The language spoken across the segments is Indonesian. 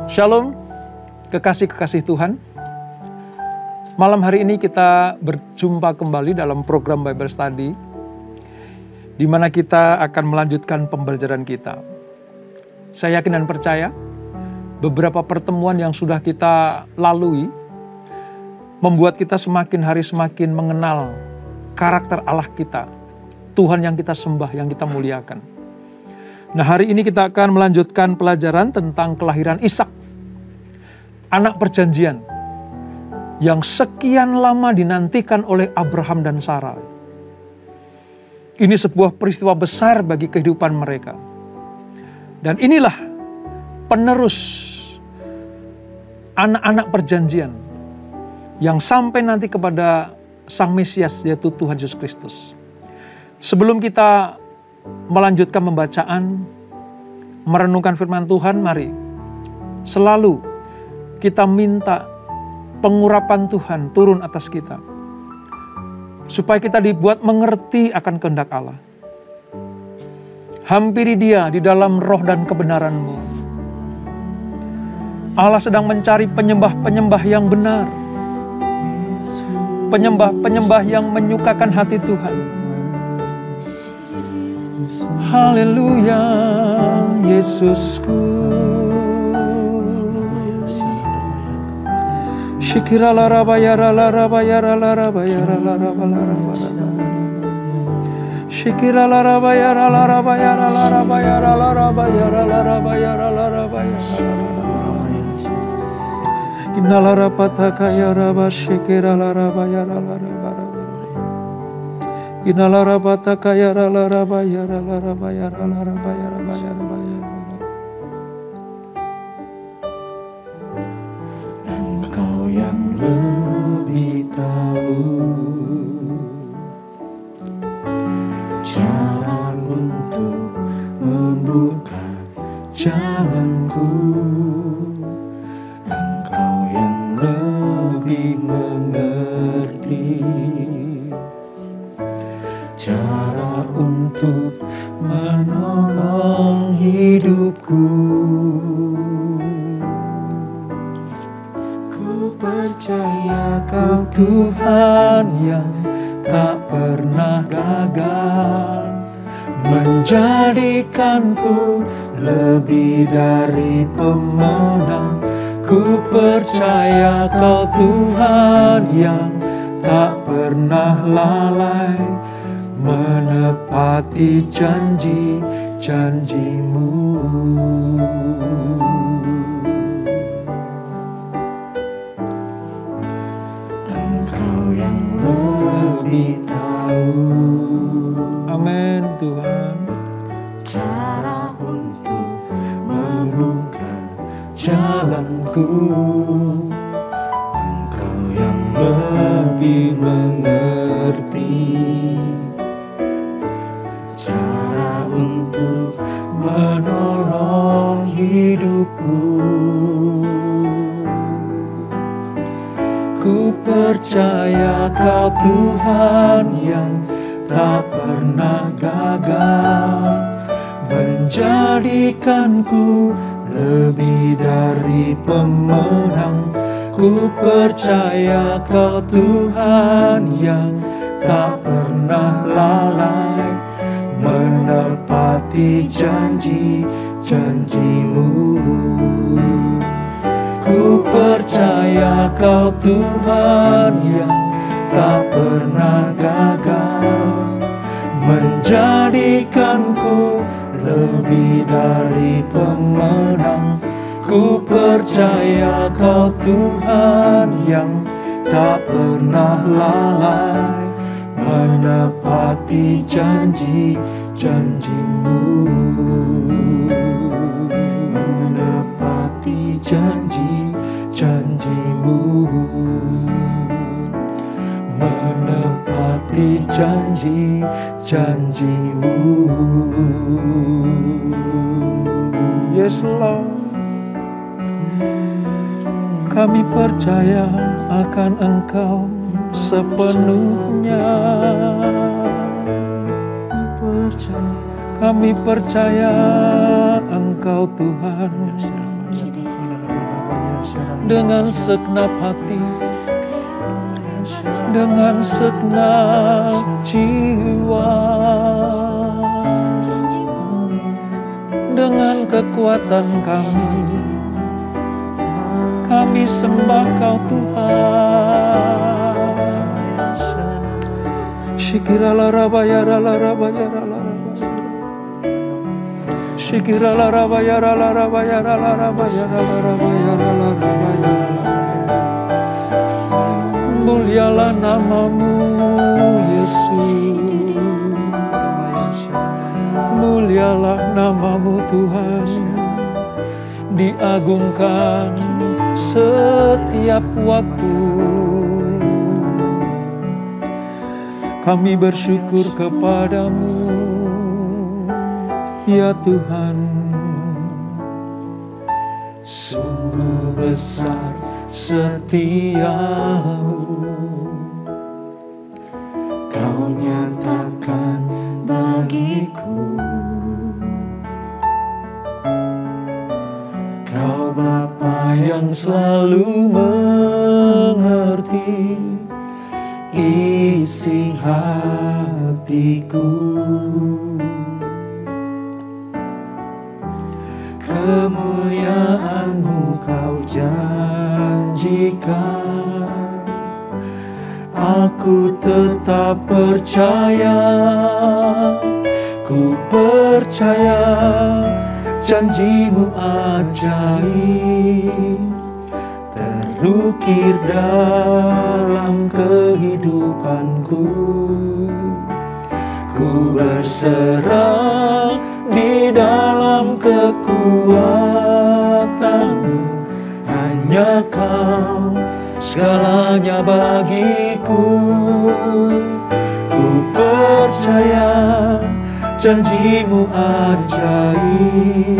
Shalom, kekasih-kekasih Tuhan. Malam hari ini kita berjumpa kembali dalam program Bible Study, di mana kita akan melanjutkan pembelajaran kita. Saya yakin dan percaya, beberapa pertemuan yang sudah kita lalui, membuat kita semakin hari semakin mengenal karakter Allah kita, Tuhan yang kita sembah, yang kita muliakan. Nah, hari ini kita akan melanjutkan pelajaran tentang kelahiran Ishak, anak perjanjian yang sekian lama dinantikan oleh Abraham dan Sarah. Ini sebuah peristiwa besar bagi kehidupan mereka. Dan inilah penerus anak-anak perjanjian yang sampai nanti kepada Sang Mesias, yaitu Tuhan Yesus Kristus. Sebelum kita melanjutkan pembacaan, merenungkan firman Tuhan, mari selalu kita minta pengurapan Tuhan turun atas kita, supaya kita dibuat mengerti akan kehendak Allah. Hampiri Dia di dalam roh dan kebenaran-Mu. Allah sedang mencari penyembah-penyembah yang benar, penyembah-penyembah yang menyukakan hati Tuhan. Haleluya, Yesusku. Shikira la rabayara la rabayara la rabayara la rabayara la Shikira la rabayara la rabayara la rabayara la rabayara la rabayara la rabayara Kinala rapataka ya raba shikira la rabayara la rabayara Inala rabataka ya la rabayara la rabayara la rabayara bayara. Engkau yang lebih tahu cara untuk membuka jalanku. Engkau yang lebih mengerti cara untuk menolong hidupku. Ku percaya Kau Tuhan yang tak pernah gagal, menjadikanku lebih dari pemenang. Ku percaya Kau Tuhan yang tak pernah lalai, menepati janji-janji-Mu. Engkau yang lebih tahu. Amin Tuhan. Cara untuk membuka jalanku. Engkau yang lebih mengerti cara untuk menolong hidupku. Ku percaya Kau Tuhan yang tak pernah gagal, menjadikanku lebih dari pemenang. Ku percaya Kau Tuhan yang tak pernah lalai, menepati janji-janji-Mu. Ku percaya Kau Tuhan yang tak pernah gagal, menjadikanku lebih dari pemenang. Ku percaya Kau Tuhan yang tak pernah lalai, menepati janji-janji-Mu. Menepati janji-janji-Mu. Menepati janji-janji-Mu. Yes Lord, kami percaya akan Engkau sepenuhnya. Kami percaya Engkau Tuhan dengan segenap hati, dengan segenap jiwa, dengan kekuatan kami sembah Kau Tuhan. Shikirala rabayara la rabayara la rabayara, Shikirala rabayara la rabayara la rabayara la rabayara la rabayara la. Mulialah namamu Yesus, mulialah namamu Tuhan, diagungkan setiap waktu. Kami bersyukur kepadamu ya Tuhan. Sungguh besar setiamu, Kau nyatakan bagiku. Kau Bapa yang selalu mengerti isi hatiku. kemuliaan-Mu Kau janjikan. Aku tetap percaya, ku percaya janji-Mu ajaib terukir dalam kehidupanku. Ku berserah di dalam kekuatan-Mu, hanya Kau segalanya bagiku. Ku percaya janji-Mu ajaib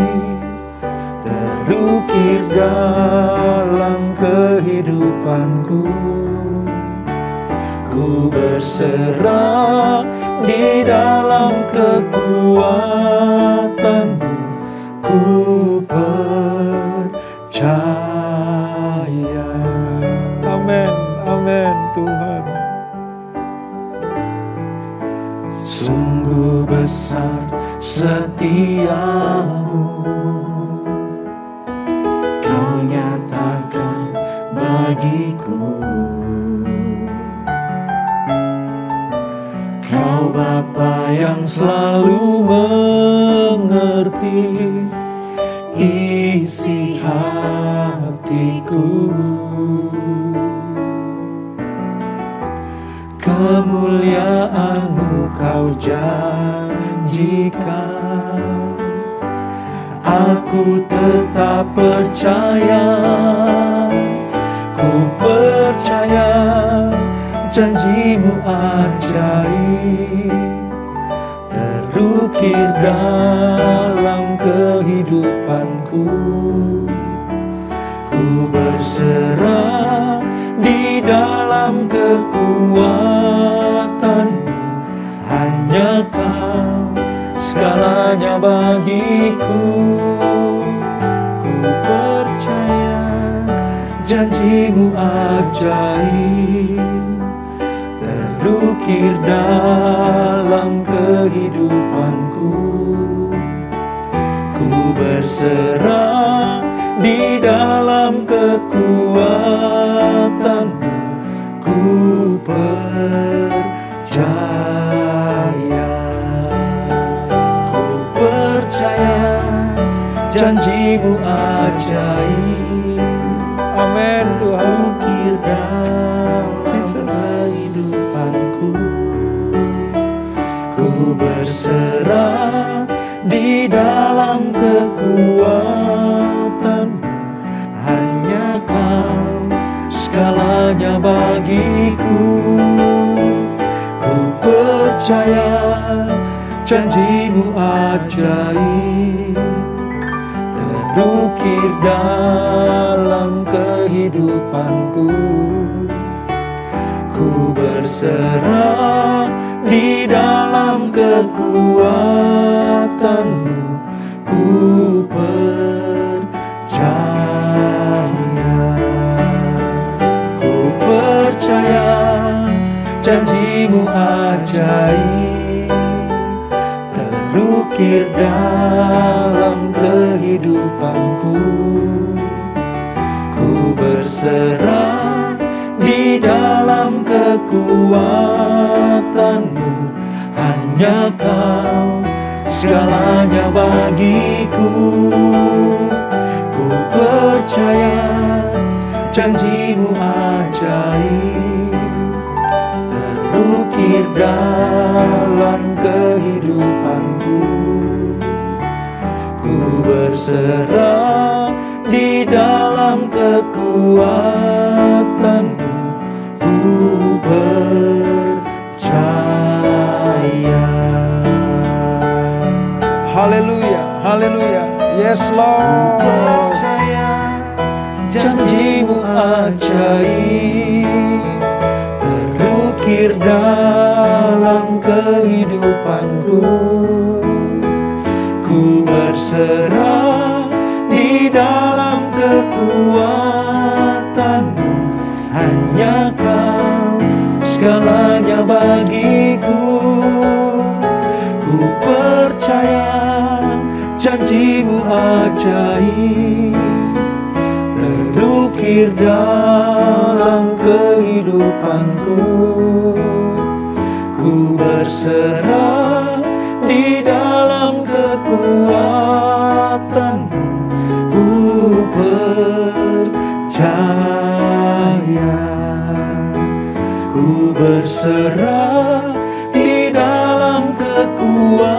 terukir dalam kehidupanku. Ku berserah di dalam kekuatan-Mu, ku percaya. Amin, amin Tuhan. Sungguh besar setiamu, Kau nyatakan bagiku. Kau Bapa yang selalu mengerti isi hatiku. Kemuliaan-Mu Kau janjikan. Aku tetap percaya, ku percaya janji-Mu ajaib terukir dalam kehidupanku. Ku berserah di dalam kekuatan-Mu, hanya Kau segalanya bagiku. Ku percaya janji-Mu ajaib terukir dalam kehidupanku. Ku berserah di dalam kekuatan-Mu, ku percaya. Ku percaya janji-Mu ajaib. Amin Tuhan. Ukir dalam kehidupanku. Ku berserah di dalam kekuatan-Mu, hanya Kau segalanya bagiku. Ku percaya janji-Mu ajaib terukir dalam kehidupanku. Ku berserah di dalam kekuatan-Mu, ku percaya. terukir dalam kehidupanku. Ku berserah di dalam kekuatanmu. Hanya Kau segalanya bagiku. Ku percaya janji-Mu ajaib, terukir dalam kehidupanku. Ku berserah di dalam kekuatanmu. Ku percaya. Haleluya, haleluya. Yes Lord. Percaya janji-Mu ajaib, terukir dalam kehidupanku. Ku berserah di dalam kekuatanmu. Hanya Kau segalanya bagiku. Ku percaya janji-Mu ajaib, terukir dalam kehidupanku. Ku berserah di dalam kekuatanmu. Ku percaya. Ku berserah di dalam kekuatanmu.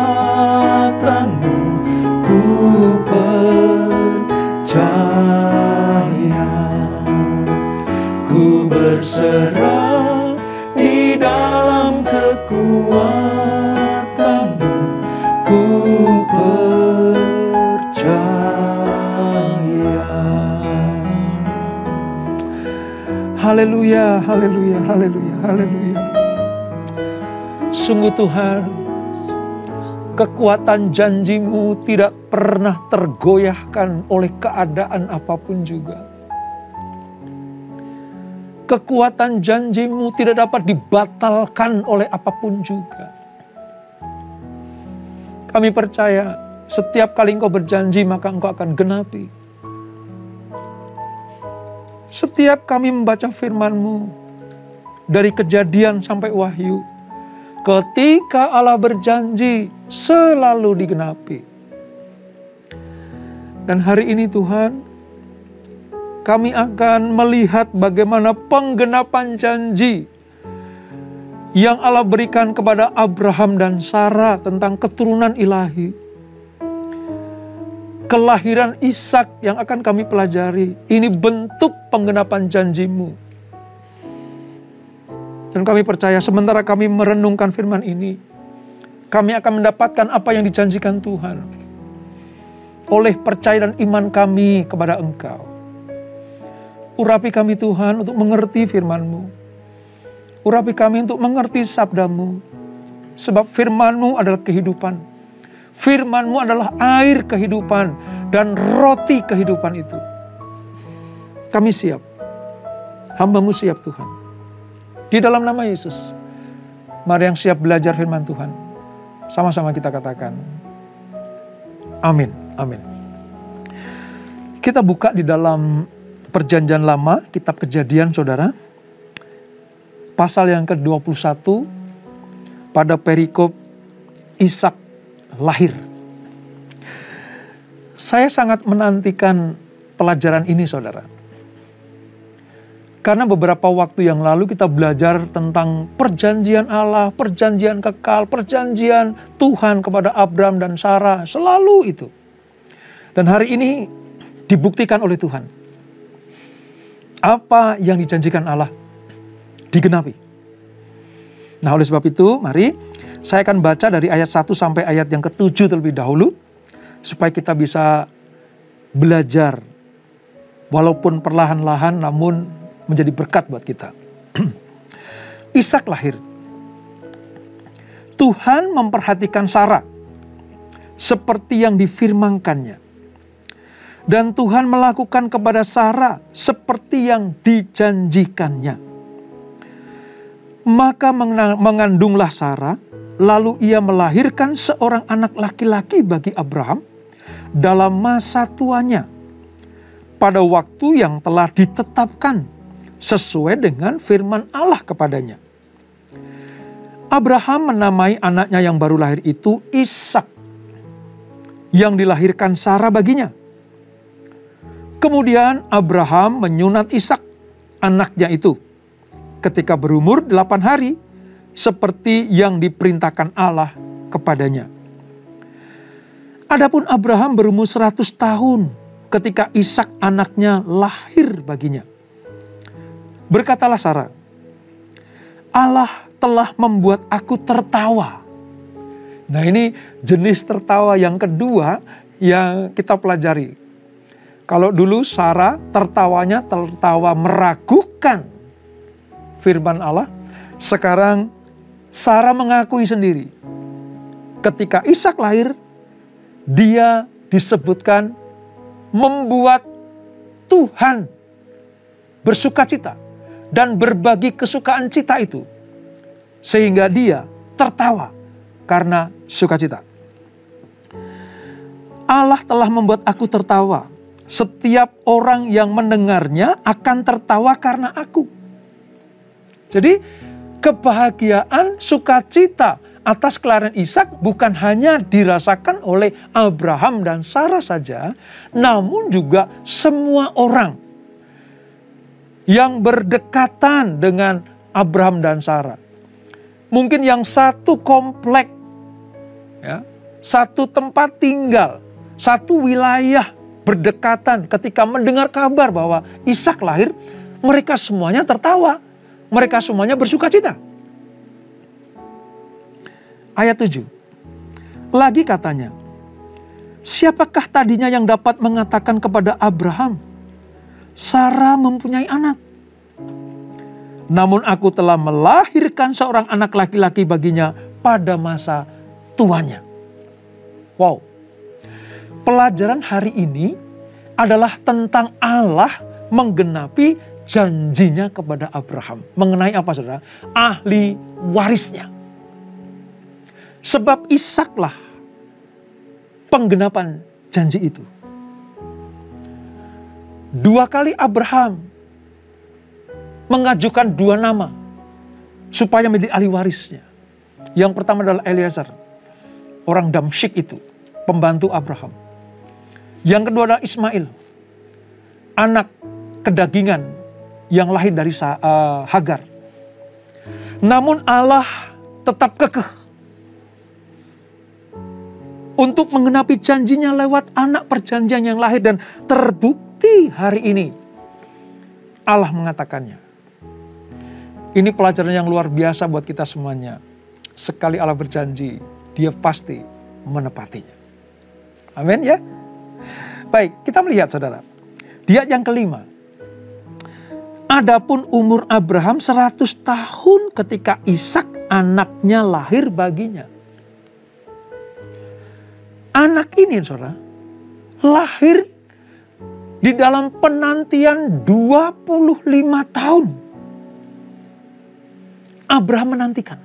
Ku percaya. Ku berserah di dalam kekuatanmu. Ku percaya. Haleluya, haleluya, haleluya, haleluya. Sungguh Tuhan, kekuatan janji-Mu tidak pernah tergoyahkan oleh keadaan apapun juga. Kekuatan janji-Mu tidak dapat dibatalkan oleh apapun juga. Kami percaya setiap kali Engkau berjanji maka Engkau akan genapi. Setiap kami membaca firman-Mu dari Kejadian sampai Wahyu, ketika Allah berjanji selalu digenapi. Dan hari ini Tuhan, kami akan melihat bagaimana penggenapan janji yang Allah berikan kepada Abraham dan Sarah tentang keturunan ilahi. Kelahiran Ishak yang akan kami pelajari, ini bentuk penggenapan janji-Mu. Dan kami percaya sementara kami merenungkan firman ini, kami akan mendapatkan apa yang dijanjikan Tuhan. Oleh percaya dan iman kami kepada Engkau. Urapi kami Tuhan untuk mengerti firman-Mu. Urapi kami untuk mengerti sabda-Mu. Sebab firman-Mu adalah kehidupan. Firman-Mu adalah air kehidupan dan roti kehidupan itu. Kami siap. Hamba-Mu siap Tuhan. Di dalam nama Yesus. Mari yang siap belajar firman Tuhan. Sama-sama kita katakan. Amin. Amin. Kita buka di dalam Perjanjian Lama, kitab Kejadian saudara. Pasal yang ke-21 pada perikop Ishak lahir. Saya sangat menantikan pelajaran ini saudara. Karena beberapa waktu yang lalu kita belajar tentang perjanjian Allah, perjanjian kekal, perjanjian Tuhan kepada Abraham dan Sarah. Selalu itu. Dan hari ini dibuktikan oleh Tuhan. Apa yang dijanjikan Allah digenapi. Nah oleh sebab itu mari saya akan baca dari ayat 1 sampai ayat yang ke-7 terlebih dahulu. Supaya kita bisa belajar. Walaupun perlahan-lahan namun menjadi berkat buat kita. Ishak lahir. Tuhan memperhatikan Sarah. Seperti yang difirmankannya. Dan Tuhan melakukan kepada Sarah seperti yang dijanjikannya. Maka mengandunglah Sarah Lalu ia melahirkan seorang anak laki-laki bagi Abraham dalam masa tuanya, pada waktu yang telah ditetapkan sesuai dengan firman Allah kepadanya. Abraham menamai anaknya yang baru lahir itu Ishak, yang dilahirkan Sarah baginya. Kemudian Abraham menyunat Ishak, anaknya itu, ketika berumur 8 hari, seperti yang diperintahkan Allah kepadanya. Adapun Abraham berumur 100 tahun ketika Ishak anaknya lahir baginya. Berkatalah Sarah, Allah telah membuat aku tertawa. Nah, ini jenis tertawa yang kedua yang kita pelajari. Kalau dulu Sarah tertawanya tertawa meragukan firman Allah, sekarang Sarah mengakui sendiri. Ketika Ishak lahir, dia disebutkan membuat Tuhan bersukacita dan berbagi kesukaan cita itu. Sehingga dia tertawa karena sukacita. Allah telah membuat aku tertawa. Setiap orang yang mendengarnya akan tertawa karena aku. Jadi kebahagiaan, sukacita atas kelahiran Ishak bukan hanya dirasakan oleh Abraham dan Sarah saja, namun juga semua orang yang berdekatan dengan Abraham dan Sarah. Mungkin yang satu komplek, ya, satu tempat tinggal, satu wilayah berdekatan, ketika mendengar kabar bahwa Ishak lahir, mereka semuanya tertawa. Mereka semuanya bersukacita. Ayat 7. Lagi katanya, siapakah tadinya yang dapat mengatakan kepada Abraham, Sarah mempunyai anak? Namun aku telah melahirkan seorang anak laki-laki baginya pada masa tuanya. Wow. Pelajaran hari ini adalah tentang Allah menggenapi janjinya kepada Abraham. Mengenai apa, saudara? Ahli warisnya. Sebab Ishaklah penggenapan janji itu. 2 kali Abraham mengajukan 2 nama supaya menjadi ahli warisnya. Yang pertama adalah Eliezer, orang Damsyik itu, pembantu Abraham. Yang kedua adalah Ismail, anak kedagingan yang lahir dari Hagar. Namun Allah tetap kekeh untuk menggenapi janjinya lewat anak perjanjian yang lahir, dan terbukti hari ini Allah mengatakannya. Ini pelajaran yang luar biasa buat kita semuanya. Sekali Allah berjanji, Dia pasti menepatinya. Amin ya. Baik, kita melihat saudara. Di ayat yang kelima. Adapun umur Abraham 100 tahun ketika Ishak anaknya lahir baginya. Anak ini saudara, lahir di dalam penantian 25 tahun. Abraham menantikan.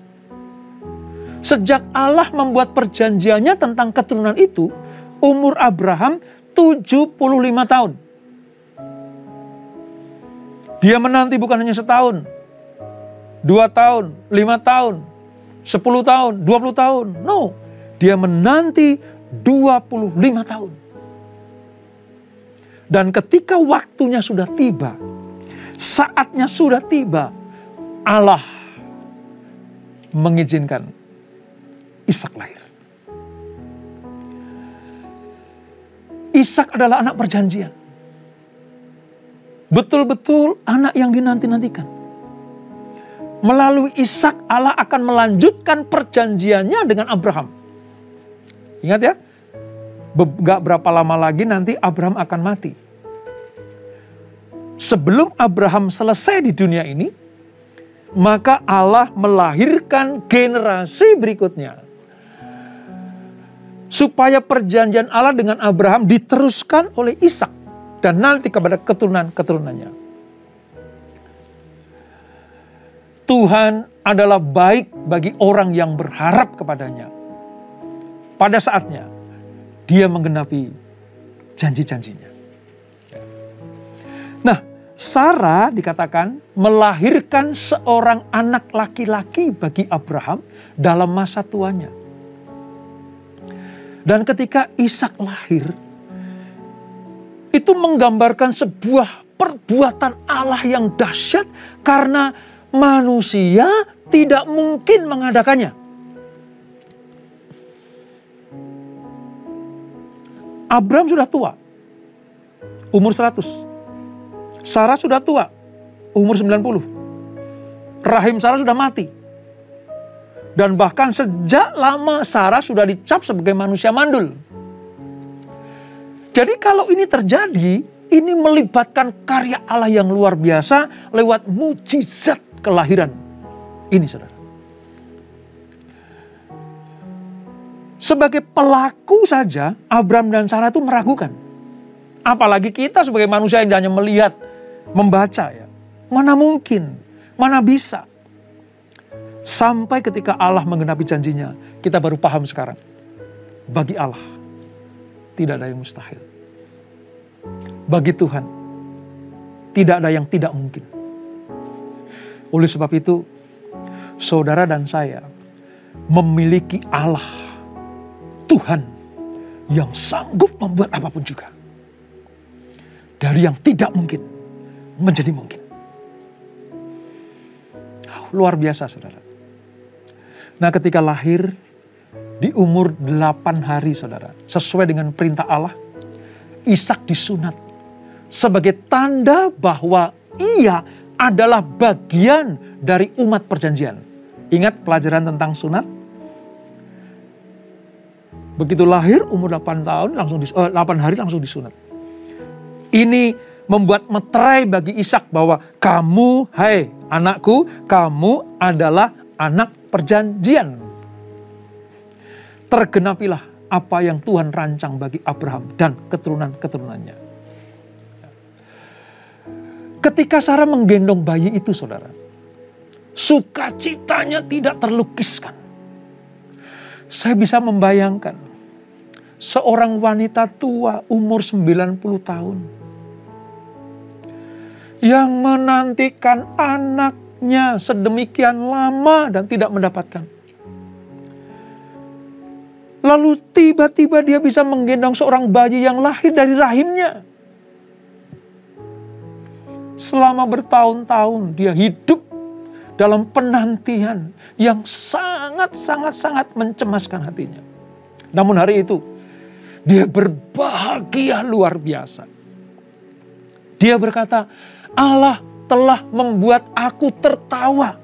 Sejak Allah membuat perjanjiannya tentang keturunan itu, umur Abraham 75 tahun. Dia menanti bukan hanya setahun, 2 tahun, 5 tahun, 10 tahun, 20 tahun. No, dia menanti 25 tahun. Dan ketika waktunya sudah tiba, saatnya sudah tiba, Allah mengizinkan Ishak lahir. Ishak adalah anak perjanjian. Betul-betul anak yang dinanti-nantikan. Melalui Ishak Allah akan melanjutkan perjanjiannya dengan Abraham. Ingat ya, gak berapa lama lagi nanti Abraham akan mati. Sebelum Abraham selesai di dunia ini, maka Allah melahirkan generasi berikutnya. Supaya perjanjian Allah dengan Abraham diteruskan oleh Ishak. Dan nanti kepada keturunan-keturunannya. Tuhan adalah baik bagi orang yang berharap kepadanya. Pada saatnya, dia menggenapi janji-janjinya. Nah, Sarah dikatakan melahirkan seorang anak laki-laki bagi Abraham dalam masa tuanya. Dan ketika Ishak lahir, itu menggambarkan sebuah perbuatan Allah yang dahsyat karena manusia tidak mungkin mengadakannya. Abraham sudah tua, umur 100. Sarah sudah tua, umur 90. Rahim Sarah sudah mati. Dan bahkan sejak lama Sarah sudah dicap sebagai manusia mandul. Jadi kalau ini terjadi, ini melibatkan karya Allah yang luar biasa lewat mujizat kelahiran. Ini saudara. Sebagai pelaku saja, Abraham dan Sarah itu meragukan. Apalagi kita sebagai manusia yang hanya melihat, membaca ya. Mana mungkin, mana bisa. Sampai ketika Allah menggenapi janjinya, kita baru paham sekarang. Bagi Allah, tidak ada yang mustahil. Bagi Tuhan, tidak ada yang tidak mungkin. Oleh sebab itu, saudara dan saya memiliki Allah, Tuhan, yang sanggup membuat apapun juga. Dari yang tidak mungkin, menjadi mungkin. Luar biasa, saudara. Nah, ketika lahir di umur 8 hari, saudara, sesuai dengan perintah Allah, Ishak disunat sebagai tanda bahwa ia adalah bagian dari umat perjanjian. Ingat pelajaran tentang sunat? Begitu lahir umur 8 hari langsung disunat. Ini membuat meterai bagi Ishak bahwa kamu, hai anakku, kamu adalah anak perjanjian. Tergenapilah apa yang Tuhan rancang bagi Abraham dan keturunan-keturunannya. Ketika Sarah menggendong bayi itu, saudara, sukacitanya tidak terlukiskan. Saya bisa membayangkan seorang wanita tua umur 90 tahun yang menantikan anaknya sedemikian lama dan tidak mendapatkan. Lalu tiba-tiba dia bisa menggendong seorang bayi yang lahir dari rahimnya. Selama bertahun-tahun dia hidup dalam penantian yang sangat mencemaskan hatinya. Namun hari itu dia berbahagia luar biasa. Dia berkata, Allah telah membuat aku tertawa.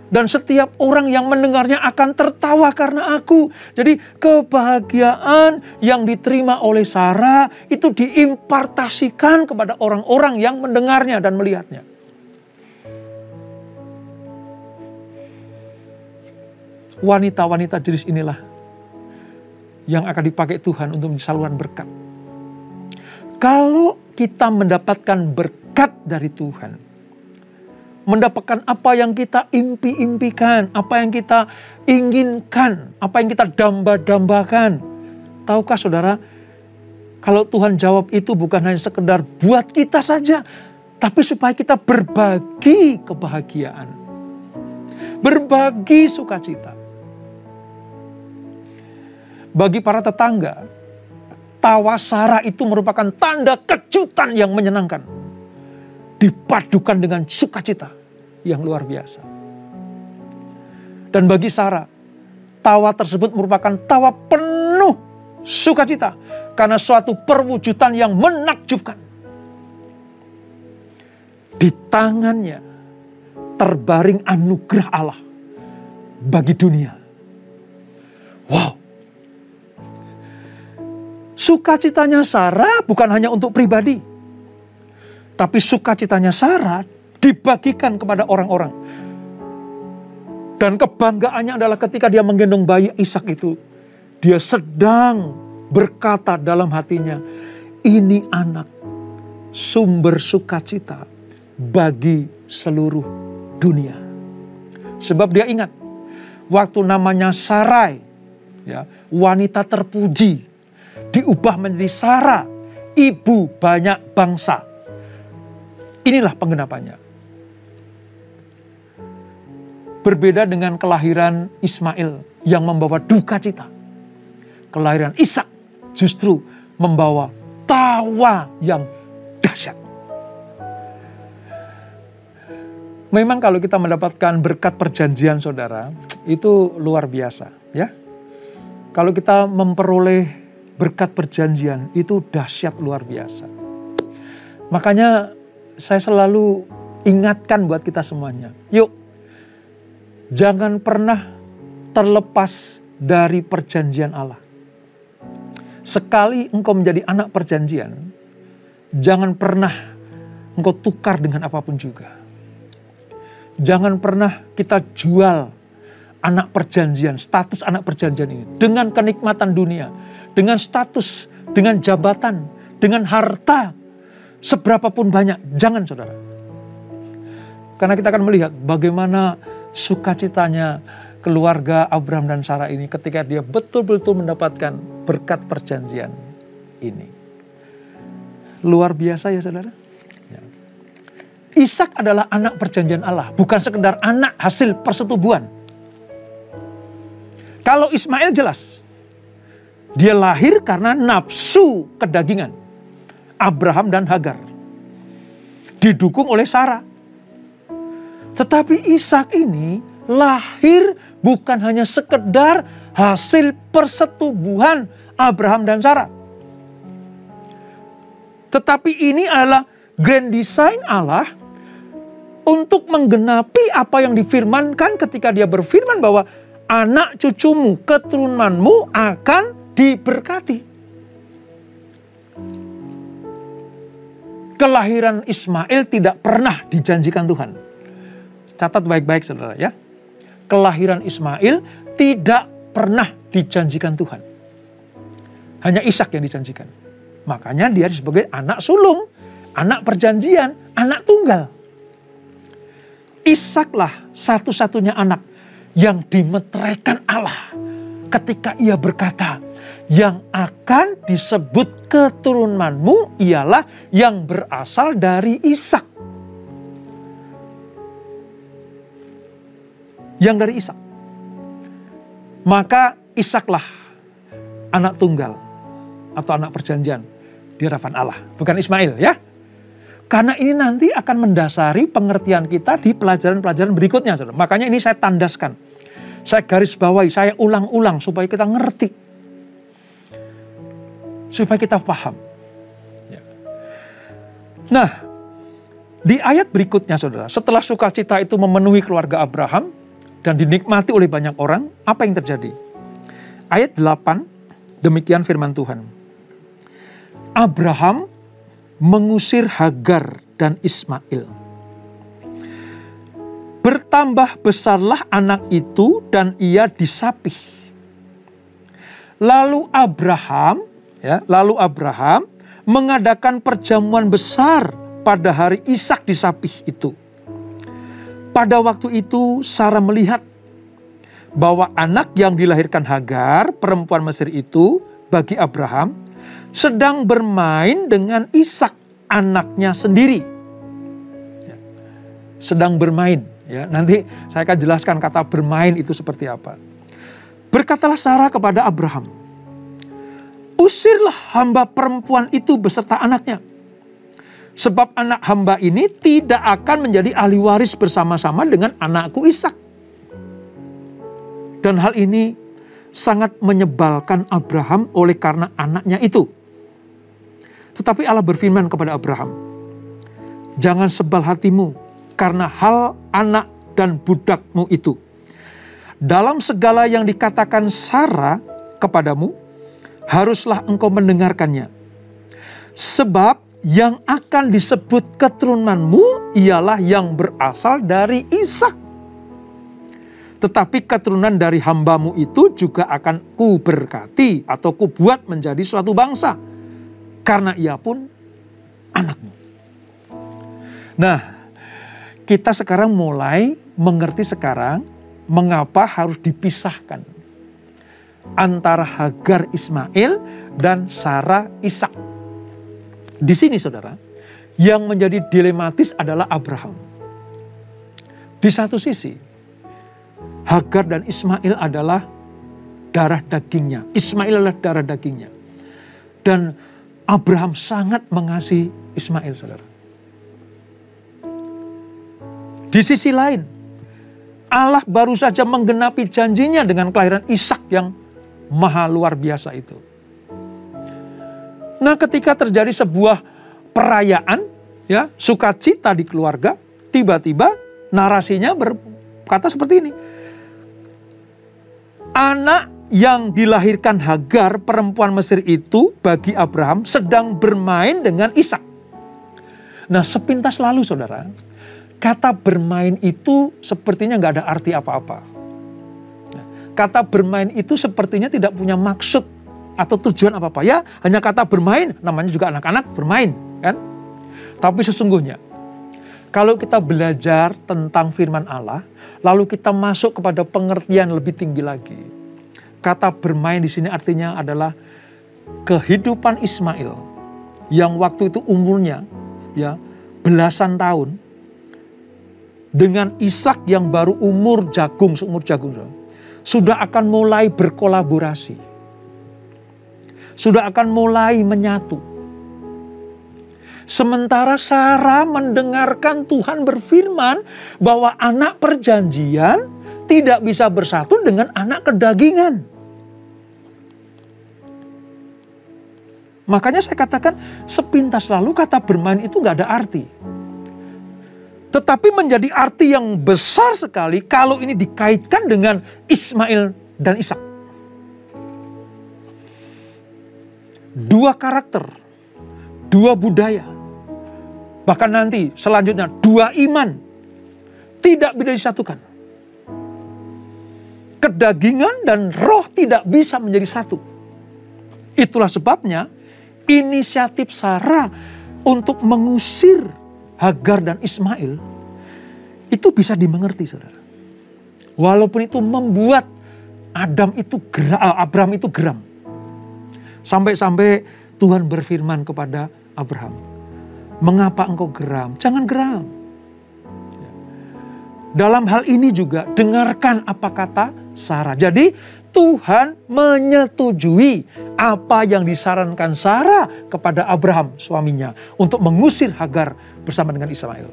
Dan setiap orang yang mendengarnya akan tertawa karena aku. Jadi kebahagiaan yang diterima oleh Sarah itu diimpartasikan kepada orang-orang yang mendengarnya dan melihatnya. Wanita-wanita jenis inilah yang akan dipakai Tuhan untuk menjadi saluran berkat. Kalau kita mendapatkan berkat dari Tuhan, mendapatkan apa yang kita impi-impikan, apa yang kita inginkan, apa yang kita damba-dambakan. Tahukah saudara, kalau Tuhan jawab itu bukan hanya sekedar buat kita saja, tapi supaya kita berbagi kebahagiaan, berbagi sukacita. Bagi para tetangga, tawa Sarah itu merupakan tanda kejutan yang menyenangkan. Dipadukan dengan sukacita yang luar biasa. Dan bagi Sarah, tawa tersebut merupakan tawa penuh sukacita. Karena suatu perwujudan yang menakjubkan. Di tangannya terbaring anugerah Allah bagi dunia. Wow. Sukacitanya Sarah bukan hanya untuk pribadi. Tapi sukacitanya Sarah dibagikan kepada orang-orang. Dan kebanggaannya adalah ketika dia menggendong bayi Ishak itu. Dia sedang berkata dalam hatinya, ini anak sumber sukacita bagi seluruh dunia. Sebab dia ingat, waktu namanya Sarai, ya, wanita terpuji, diubah menjadi Sara, ibu banyak bangsa. Inilah penggenapannya. Berbeda dengan kelahiran Ismail yang membawa duka cita. Kelahiran Ishak justru membawa tawa yang dahsyat. Memang kalau kita mendapatkan berkat perjanjian, saudara, itu luar biasa, ya. Kalau kita memperoleh berkat perjanjian, itu dahsyat luar biasa. Makanya saya selalu ingatkan buat kita semuanya, yuk, jangan pernah terlepas dari perjanjian Allah. Sekali engkau menjadi anak perjanjian, jangan pernah engkau tukar dengan apapun juga. Jangan pernah kita jual anak perjanjian, status anak perjanjian ini dengan kenikmatan dunia, dengan status, dengan jabatan, dengan harta, seberapapun banyak. Jangan, saudara. Karena kita akan melihat bagaimana sukacitanya keluarga Abraham dan Sarah ini ketika dia betul-betul mendapatkan berkat perjanjian ini. Luar biasa ya, saudara. Ishak adalah anak perjanjian Allah, bukan sekedar anak hasil persetubuhan. Kalau Ismail jelas, dia lahir karena nafsu kedagingan Abraham dan Hagar, didukung oleh Sarah. Tetapi Ishak ini lahir bukan hanya sekedar hasil persetubuhan Abraham dan Sarah. Tetapi ini adalah grand design Allah untuk menggenapi apa yang difirmankan ketika dia berfirman bahwa anak cucumu, keturunanmu akan diberkati. Kelahiran Ismail tidak pernah dijanjikan Tuhan. Catat baik-baik, saudara, ya. Kelahiran Ismail tidak pernah dijanjikan Tuhan. Hanya Ishak yang dijanjikan. Makanya dia sebagai anak sulung, anak perjanjian, anak tunggal. Ishaklah satu-satunya anak yang dimeteraikan Allah ketika ia berkata, yang akan disebut keturunanmu ialah yang berasal dari Ishak. Yang dari Ishak. Maka Ishaklah anak tunggal atau anak perjanjian di hadapan Allah, bukan Ismail, ya. Karena ini nanti akan mendasari pengertian kita di pelajaran-pelajaran berikutnya. Saudara. Makanya ini saya tandaskan. Saya garis bawahi, saya ulang-ulang supaya kita ngerti. Supaya kita paham. Ya. Nah, di ayat berikutnya, saudara, setelah sukacita itu memenuhi keluarga Abraham dan dinikmati oleh banyak orang, apa yang terjadi? Ayat 8, demikian firman Tuhan. Abraham mengusir Hagar dan Ismail. Bertambah besarlah anak itu dan ia disapih. Lalu Abraham mengadakan perjamuan besar pada hari Ishak disapih itu. Pada waktu itu Sarah melihat bahwa anak yang dilahirkan Hagar, perempuan Mesir itu, bagi Abraham, sedang bermain dengan Ishak, anaknya sendiri. Sedang bermain. Ya, nanti saya akan jelaskan kata bermain itu seperti apa. Berkatalah Sarah kepada Abraham, usirlah hamba perempuan itu beserta anaknya. Sebab anak hamba ini tidak akan menjadi ahli waris bersama-sama dengan anakku Ishak. Dan hal ini sangat menyebalkan Abraham oleh karena anaknya itu. Tetapi Allah berfirman kepada Abraham, jangan sebal hatimu karena hal anak dan budakmu itu. Dalam segala yang dikatakan Sarah kepadamu, haruslah engkau mendengarkannya. Sebab yang akan disebut keturunanmu ialah yang berasal dari Ishak. Tetapi keturunan dari hambamu itu juga akan kuberkati atau kubuat menjadi suatu bangsa. Karena ia pun anakmu. Nah, kita sekarang mulai mengerti sekarang mengapa harus dipisahkan antara Hagar Ismail dan Sarah Ishak. Di sini saudara, yang menjadi dilematis adalah Abraham. Di satu sisi, Hagar dan Ismail adalah darah dagingnya. Ismail adalah darah dagingnya. Dan Abraham sangat mengasihi Ismail, saudara. Di sisi lain, Allah baru saja menggenapi janjinya dengan kelahiran Ishak yang maha luar biasa itu. Nah, ketika terjadi sebuah perayaan, ya, sukacita di keluarga, tiba-tiba narasinya berkata seperti ini. Anak yang dilahirkan Hagar, perempuan Mesir itu, bagi Abraham sedang bermain dengan Ishak. Nah, sepintas lalu saudara, kata bermain itu sepertinya nggak ada arti apa-apa. Kata bermain itu sepertinya tidak punya maksud atau tujuan apa-apa. Ya, hanya kata bermain, namanya juga anak-anak bermain, kan? Tapi sesungguhnya, kalau kita belajar tentang firman Allah, lalu kita masuk kepada pengertian lebih tinggi lagi. Kata bermain di sini artinya adalah kehidupan Ismail yang waktu itu umurnya ya belasan tahun dengan Ishak yang baru seumur jagung sudah akan mulai berkolaborasi. Sudah akan mulai menyatu. Sementara Sarah mendengarkan Tuhan berfirman bahwa anak perjanjian tidak bisa bersatu dengan anak kedagingan. Makanya saya katakan sepintas lalu kata bermain itu gak ada arti. Tetapi menjadi arti yang besar sekali kalau ini dikaitkan dengan Ismail dan Ishak. Dua karakter, dua budaya, bahkan nanti selanjutnya dua iman tidak bisa disatukan. Kedagingan dan roh tidak bisa menjadi satu. Itulah sebabnya inisiatif Sarah untuk mengusir Hagar dan Ismail itu bisa dimengerti, saudara. Walaupun itu membuat Abraham itu geram. Sampai-sampai Tuhan berfirman kepada Abraham, mengapa engkau geram? Jangan geram. Dalam hal ini juga dengarkan apa kata Sarah. Jadi Tuhan menyetujui apa yang disarankan Sarah kepada Abraham suaminya untuk mengusir Hagar bersama dengan Ismail.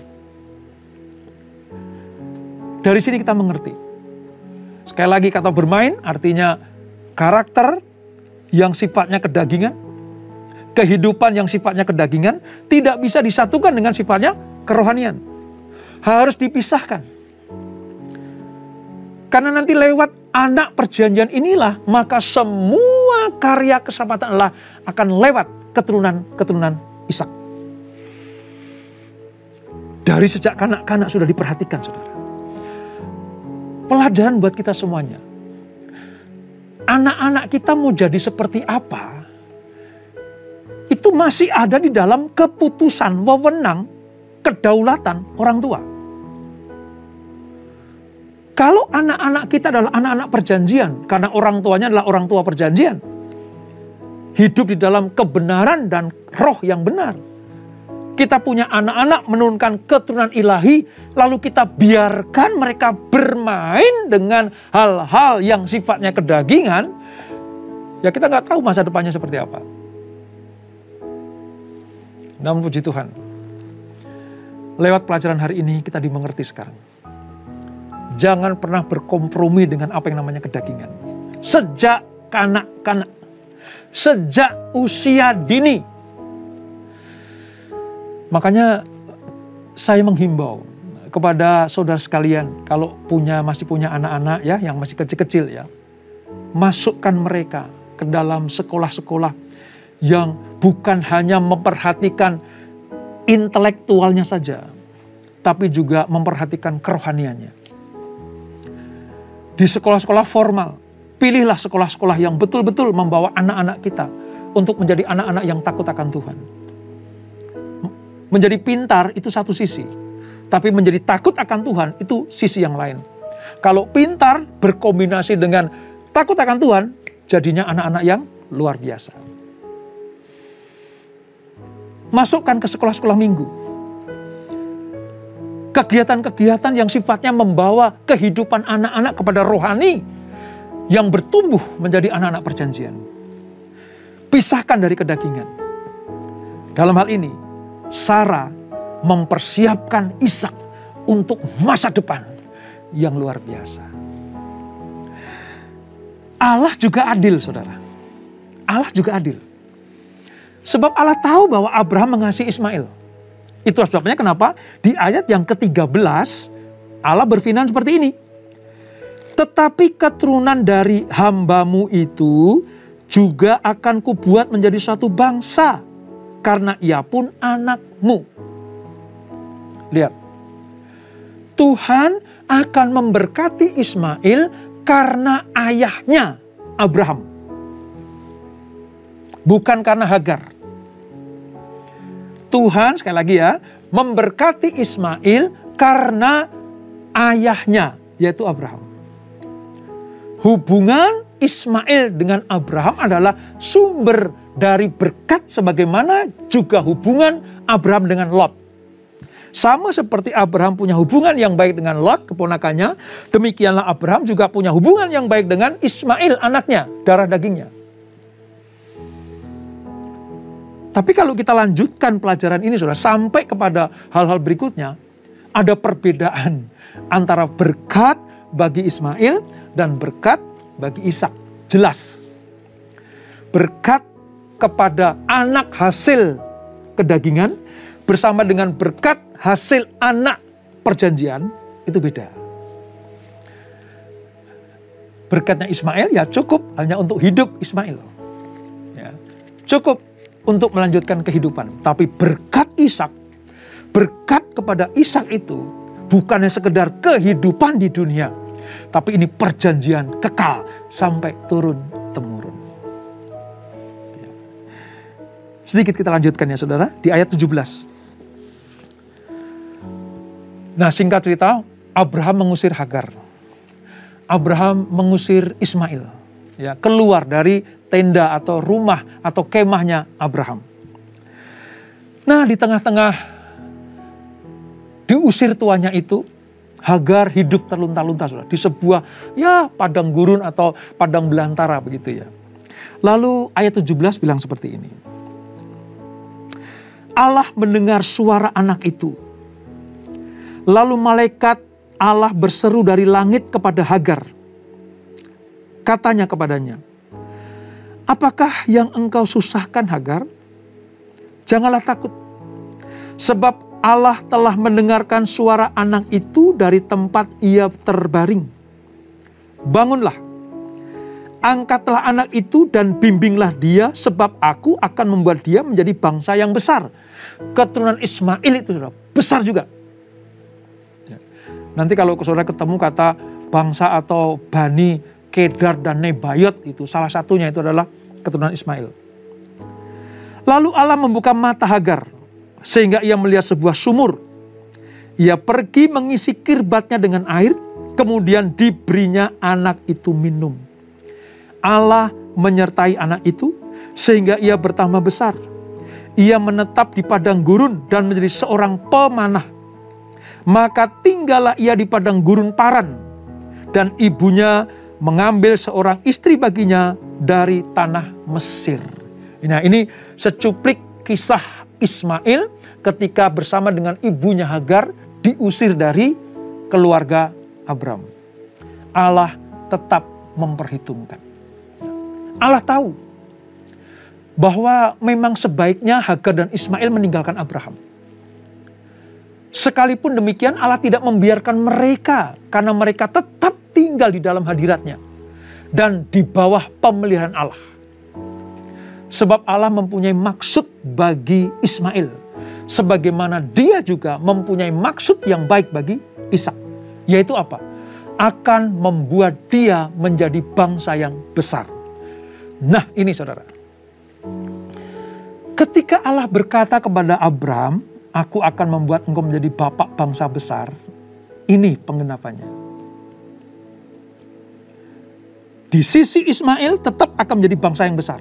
Dari sini kita mengerti. Sekali lagi kata bermain artinya karakter yang sifatnya kedagingan, kehidupan yang sifatnya kedagingan tidak bisa disatukan dengan sifatnya kerohanian. Harus dipisahkan. Karena nanti lewat anak perjanjian inilah maka semua karya keselamatan Allah akan lewat keturunan Ishak. Dari sejak kanak-kanak sudah diperhatikan, saudara. Pelajaran buat kita semuanya. Anak-anak kita mau jadi seperti apa, itu masih ada di dalam keputusan, wewenang, kedaulatan orang tua. Kalau anak-anak kita adalah anak-anak perjanjian, karena orang tuanya adalah orang tua perjanjian, hidup di dalam kebenaran dan roh yang benar. Kita punya anak-anak menurunkan keturunan ilahi, lalu kita biarkan mereka bermain dengan hal-hal yang sifatnya kedagingan, ya kita nggak tahu masa depannya seperti apa. Namun puji Tuhan, lewat pelajaran hari ini kita dimengerti sekarang. Jangan pernah berkompromi dengan apa yang namanya kedagingan. Sejak kanak-kanak, sejak usia dini. Makanya saya menghimbau kepada saudara sekalian, kalau masih punya anak-anak ya yang masih kecil-kecil ya, masukkan mereka ke dalam sekolah-sekolah yang bukan hanya memperhatikan intelektualnya saja, tapi juga memperhatikan kerohaniannya. Di sekolah-sekolah formal, pilihlah sekolah-sekolah yang betul-betul membawa anak-anak kita untuk menjadi anak-anak yang takut akan Tuhan. Menjadi pintar itu satu sisi, Tapi menjadi takut akan Tuhan itu sisi yang lain. Kalau pintar berkombinasi dengan takut akan Tuhan, jadinya anak-anak yang luar biasa. Masukkan ke sekolah-sekolah minggu. Kegiatan-kegiatan yang sifatnya membawa kehidupan anak-anak kepada rohani yang bertumbuh menjadi anak-anak perjanjian. Pisahkan dari kedagingan. Dalam hal ini, Sarah mempersiapkan Ishak untuk masa depan yang luar biasa. Allah juga adil, saudara. Allah juga adil. Sebab Allah tahu bahwa Abraham mengasihi Ismail. Itu sebabnya kenapa di ayat yang ke-13 Allah berfirman seperti ini. Tetapi keturunan dari hambamu itu juga akan kubuat menjadi suatu bangsa, karena ia pun anakmu. Lihat. Tuhan akan memberkati Ismail karena ayahnya Abraham. Bukan karena Hagar. Tuhan sekali lagi ya, memberkati Ismail karena ayahnya, yaitu Abraham. Hubungan Ismail dengan Abraham adalah sumber dari berkat sebagaimana juga hubungan Abraham dengan Lot. Sama seperti Abraham punya hubungan yang baik dengan Lot, keponakannya, demikianlah Abraham juga punya hubungan yang baik dengan Ismail, anaknya, darah dagingnya. Tapi kalau kita lanjutkan pelajaran ini, saudara, sampai kepada hal-hal berikutnya, ada perbedaan antara berkat bagi Ismail dan berkat bagi Ishak. Jelas. Berkat kepada anak hasil kedagingan bersama dengan berkat hasil anak perjanjian itu beda. Berkatnya Ismail ya cukup hanya untuk hidup Ismail. Ya, cukup untuk melanjutkan kehidupan. Tapi berkat Ishak, berkat kepada Ishak itu bukannya sekedar kehidupan di dunia, tapi ini perjanjian kekal sampai turun-temurun. Sedikit kita lanjutkan ya saudara, di ayat 17. Nah singkat cerita, Abraham mengusir Hagar. Abraham mengusir Ismail. Ya, keluar dari tenda atau rumah atau kemahnya Abraham. Nah di tengah-tengah diusir tuannya itu, Hagar hidup terlunta-lunta saudara, di sebuah ya padang gurun atau padang belantara begitu ya. Lalu ayat 17 bilang seperti ini. Allah mendengar suara anak itu. Lalu malaikat Allah berseru dari langit kepada Hagar. Katanya kepadanya, apakah yang engkau susahkan Hagar? Janganlah takut. Sebab Allah telah mendengarkan suara anak itu dari tempat ia terbaring. Bangunlah, angkatlah anak itu dan bimbinglah dia, sebab aku akan membuat dia menjadi bangsa yang besar. Keturunan Ismail itu sudah besar juga. Nanti kalau saudara ketemu kata bangsa atau Bani, Kedar dan Nebayot, itu salah satunya itu adalah keturunan Ismail. Lalu Allah membuka mata Hagar sehingga ia melihat sebuah sumur. Ia pergi mengisi kirbatnya dengan air, kemudian diberinya anak itu minum. Allah menyertai anak itu sehingga ia bertambah besar. Ia menetap di padang gurun dan menjadi seorang pemanah. Maka tinggallah ia di padang gurun Paran, dan ibunya mengambil seorang istri baginya dari tanah Mesir. Nah ini secuplik kisah Ismail ketika bersama dengan ibunya Hagar diusir dari keluarga Abraham. Allah tetap memperhitungkan. Allah tahu bahwa memang sebaiknya Hagar dan Ismail meninggalkan Abraham. Sekalipun demikian Allah tidak membiarkan mereka, karena mereka tetap tinggal di dalam hadiratnya dan di bawah pemeliharaan Allah. Sebab Allah mempunyai maksud bagi Ismail, sebagaimana dia juga mempunyai maksud yang baik bagi Ishak. Yaitu apa? Akan membuat dia menjadi bangsa yang besar. Nah ini saudara, ketika Allah berkata kepada Abraham, Aku akan membuat engkau menjadi bapak bangsa besar. Ini penggenapannya. Di sisi Ismail tetap akan menjadi bangsa yang besar.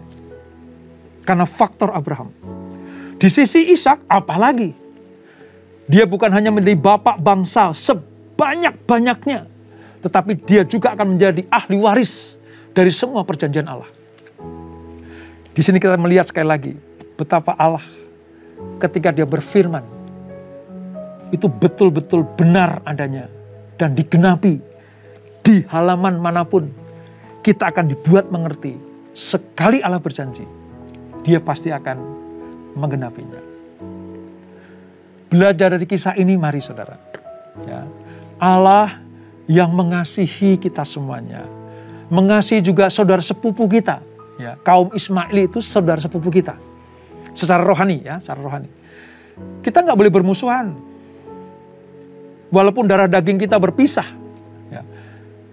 Karena faktor Abraham. Di sisi Ishak apalagi. Dia bukan hanya menjadi bapak bangsa sebanyak-banyaknya. Tetapi dia juga akan menjadi ahli waris dari semua perjanjian Allah. Di sini kita melihat sekali lagi betapa Allah ketika dia berfirman, itu betul-betul benar adanya dan digenapi di halaman manapun. Kita akan dibuat mengerti, sekali Allah berjanji, dia pasti akan menggenapinya. Belajar dari kisah ini mari saudara. Ya, Allah yang mengasihi kita semuanya, mengasihi juga saudara sepupu kita. Ya, kaum Ismaili itu saudara sepupu kita. Secara rohani ya, secara rohani. Kita nggak boleh bermusuhan. Walaupun darah daging kita berpisah. Ya.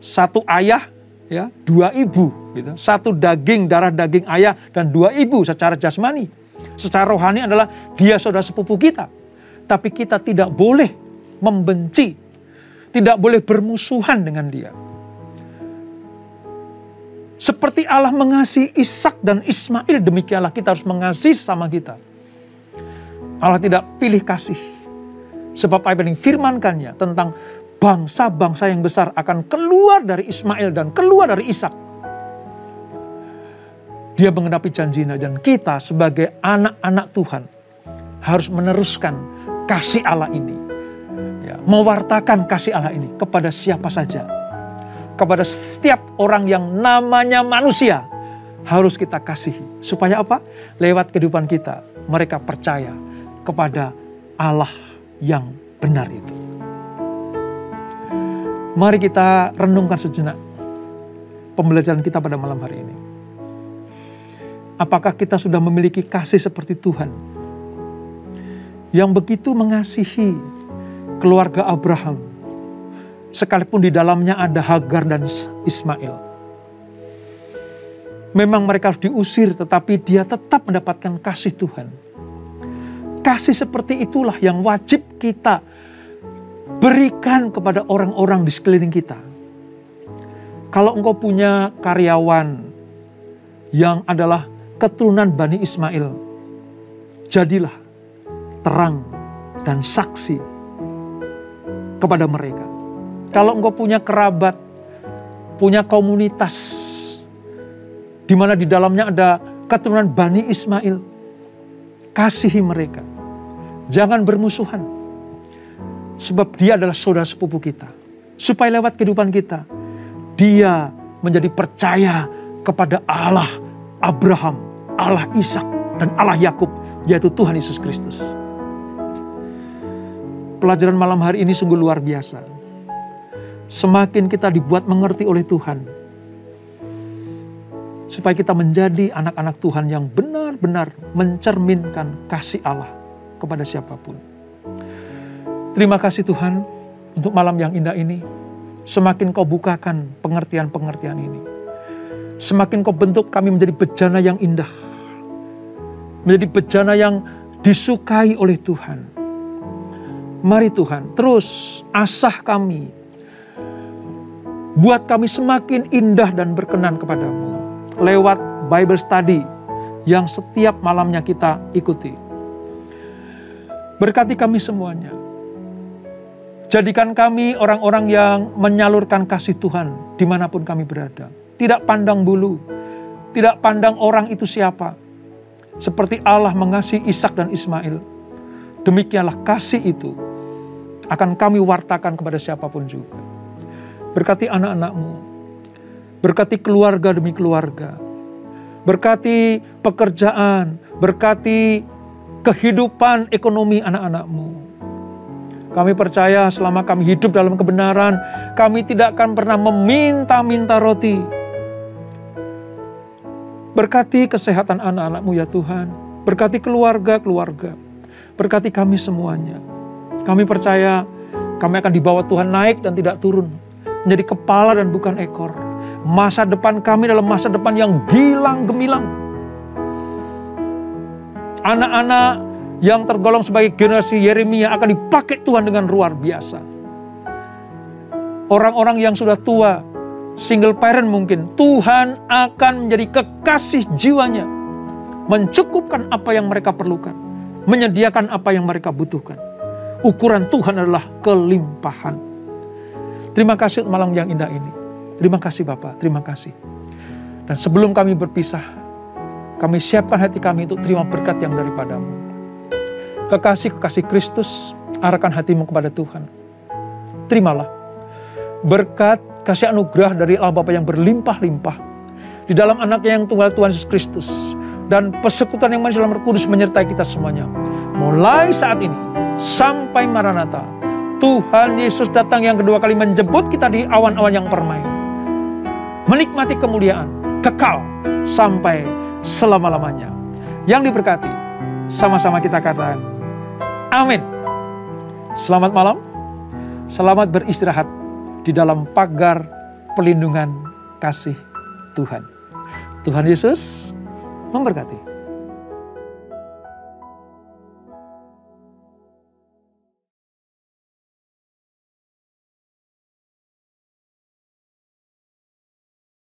Satu ayah, ya, dua ibu. Gitu. Satu daging, darah daging ayah dan dua ibu secara jasmani. Secara rohani adalah dia saudara sepupu kita. Tapi kita tidak boleh membenci. Tidak boleh bermusuhan dengan dia. Seperti Allah mengasihi Ishak dan Ismail, demikianlah kita harus mengasihi sesama kita. Allah tidak pilih kasih. Sebab apa yang difirmankannya tentang bangsa-bangsa yang besar akan keluar dari Ismail dan keluar dari Ishak. Dia mengenapi janjinya dan kita sebagai anak-anak Tuhan harus meneruskan kasih Allah ini. Ya, mewartakan kasih Allah ini kepada siapa saja. Kepada setiap orang yang namanya manusia harus kita kasihi. Supaya apa? Lewat kehidupan kita mereka percaya kepada Allah yang benar itu. Mari kita renungkan sejenak pembelajaran kita pada malam hari ini. Apakah kita sudah memiliki kasih seperti Tuhan yang begitu mengasihi keluarga Abraham, sekalipun di dalamnya ada Hagar dan Ismail. Memang mereka harus diusir, tetapi dia tetap mendapatkan kasih Tuhan. Kasih seperti itulah yang wajib kita berikan kepada orang-orang di sekeliling kita. Kalau engkau punya karyawan yang adalah keturunan Bani Ismail, jadilah terang dan saksi kepada mereka. Kalau engkau punya kerabat, punya komunitas, di mana di dalamnya ada keturunan Bani Ismail, kasihi mereka. Jangan bermusuhan. Sebab dia adalah saudara sepupu kita. Supaya lewat kehidupan kita, dia menjadi percaya kepada Allah Abraham, Allah Ishak, dan Allah Yakub, yaitu Tuhan Yesus Kristus. Pelajaran malam hari ini sungguh luar biasa. Semakin kita dibuat mengerti oleh Tuhan, supaya kita menjadi anak-anak Tuhan yang benar-benar mencerminkan kasih Allah kepada siapapun. Terima kasih Tuhan untuk malam yang indah ini. Semakin kau bukakan pengertian-pengertian ini, semakin kau bentuk kami menjadi bejana yang indah, menjadi bejana yang disukai oleh Tuhan. Mari Tuhan, terus asah kami, buat kami semakin indah dan berkenan kepadamu lewat Bible Study yang setiap malamnya kita ikuti. Berkati kami semuanya. Jadikan kami orang-orang yang menyalurkan kasih Tuhan dimanapun kami berada. Tidak pandang bulu, tidak pandang orang itu siapa. Seperti Allah mengasihi Ishak dan Ismail, demikianlah kasih itu akan kami wartakan kepada siapapun juga. Berkati anak-anak-Mu, berkati keluarga demi keluarga, berkati pekerjaan, berkati kehidupan ekonomi anak-anak-Mu. Kami percaya selama kami hidup dalam kebenaran, kami tidak akan pernah meminta-minta roti. Berkati kesehatan anak-anak-Mu ya Tuhan, berkati keluarga-keluarga, berkati kami semuanya. Kami percaya kami akan dibawa Tuhan naik dan tidak turun, menjadi kepala dan bukan ekor. Masa depan kami adalah masa depan yang gilang gemilang. Anak-anak yang tergolong sebagai generasi Yeremia akan dipakai Tuhan dengan luar biasa. Orang-orang yang sudah tua, single parent mungkin, Tuhan akan menjadi kekasih jiwanya, mencukupkan apa yang mereka perlukan, menyediakan apa yang mereka butuhkan. Ukuran Tuhan adalah kelimpahan. Terima kasih untuk malam yang indah ini. Terima kasih Bapa, terima kasih. Dan sebelum kami berpisah, kami siapkan hati kami untuk terima berkat yang daripadamu. Kekasih-kekasih Kristus, arahkan hatimu kepada Tuhan. Terimalah berkat kasih anugerah dari Allah Bapa yang berlimpah-limpah di dalam anaknya yang tunggal Tuhan Yesus Kristus. Dan persekutuan yang manis dalam Roh Kudus menyertai kita semuanya. Mulai saat ini sampai Maranatha, Tuhan Yesus datang yang kedua kali menjemput kita di awan-awan yang permai. Menikmati kemuliaan kekal sampai selama-lamanya. Yang diberkati, sama-sama kita katakan amin. Selamat malam, selamat beristirahat di dalam pagar perlindungan kasih Tuhan. Tuhan Yesus memberkati.